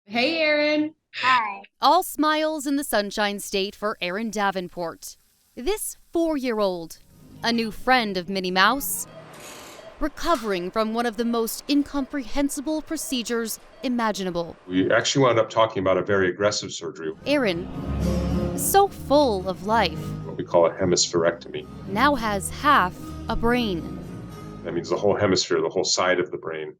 Hey, Erin. Hi. All smiles in the Sunshine State for Erin Davenport. This 4-year-old, a new friend of Minnie Mouse, recovering from one of the most incomprehensible procedures imaginable. We actually wound up talking about a very aggressive surgery, Erin, so full of life, what we call a hemispherectomy. now has half a brain. That means the whole hemisphere, the whole side of the brain,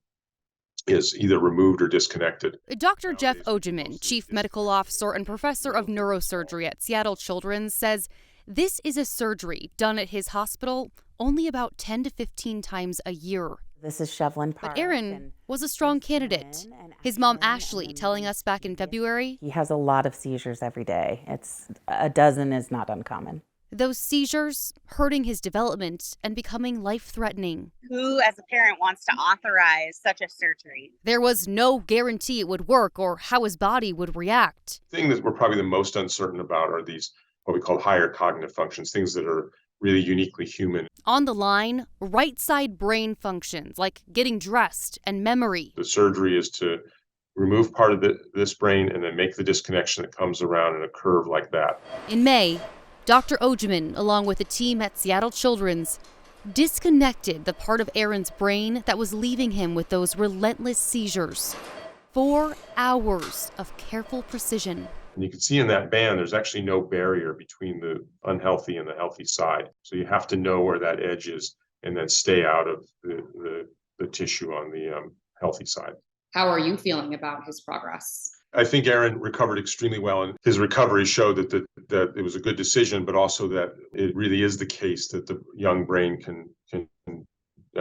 is either removed or disconnected. Dr. Jeff Ogeman, Chief Medical Officer and Professor of Neurosurgery at Seattle Children's, says this is a surgery done at his hospital only about 10 to 15 times a year. This is Shevlin Park. But Erin was a strong candidate. His mom, Ashley, telling us back in February, He has a lot of seizures every day. It's a dozen is not uncommon. those seizures hurting his development and becoming life-threatening. Who, as a parent, wants to authorize such a surgery? There was no guarantee it would work or how his body would react. The thing that we're probably the most uncertain about are these, what we call higher cognitive functions, things that are really uniquely human. On the line, right side brain functions like getting dressed and memory. The surgery is to remove part of this brain and then make the disconnection that comes around in a curve like that. In May, Dr. Ogeman, along with a team at Seattle Children's, disconnected the part of Erin's brain that was leaving him with those relentless seizures. 4 hours of careful precision. And you can see in that band, there's actually no barrier between the unhealthy and the healthy side. So you have to know where that edge is and then stay out of the tissue on the healthy side. How are you feeling about his progress? I think Aaron recovered extremely well, and his recovery showed that it was a good decision, but also that it really is the case that the young brain can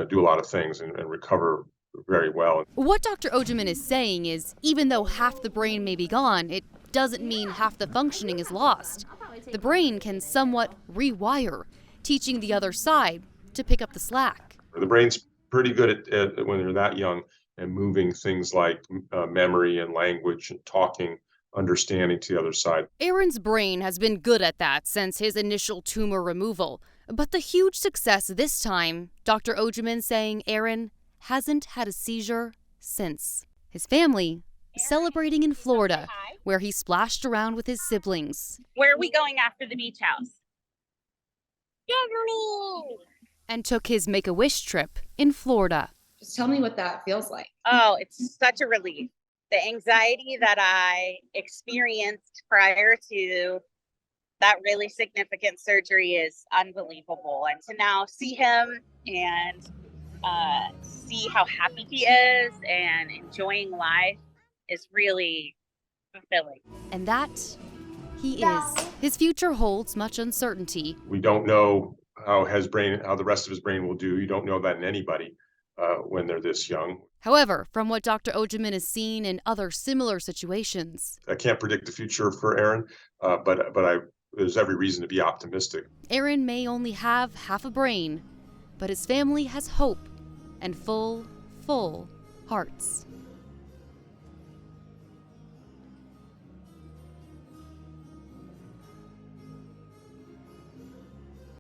do a lot of things and recover very well. What Dr. Ogeman is saying is, even though half the brain may be gone, it doesn't mean half the functioning is lost. The brain can somewhat rewire, teaching the other side to pick up the slack. The brain's pretty good at when you're that young and moving things like memory and language and talking, understanding to the other side. Erin's brain has been good at that since his initial tumor removal. But the huge success this time, Dr. Ogeman saying Erin hasn't had a seizure since. His family celebrating in Florida, where he splashed around with his siblings. Where are we going after the beach house? Disney! And took his Make-A-Wish trip in Florida. Just tell me what that feels like. Oh, it's such a relief. The anxiety that I experienced prior to that really significant surgery is unbelievable. And to now see him and see how happy he is and enjoying life is really fulfilling. And that he is. His future holds much uncertainty. We don't know how the rest of his brain will do. You don't know that in anybody when they're this young. However, from what Dr. Ogeman has seen in other similar situations, I can't predict the future for Aaron, but there's every reason to be optimistic. Erin may only have half a brain, but his family has hope and full hearts.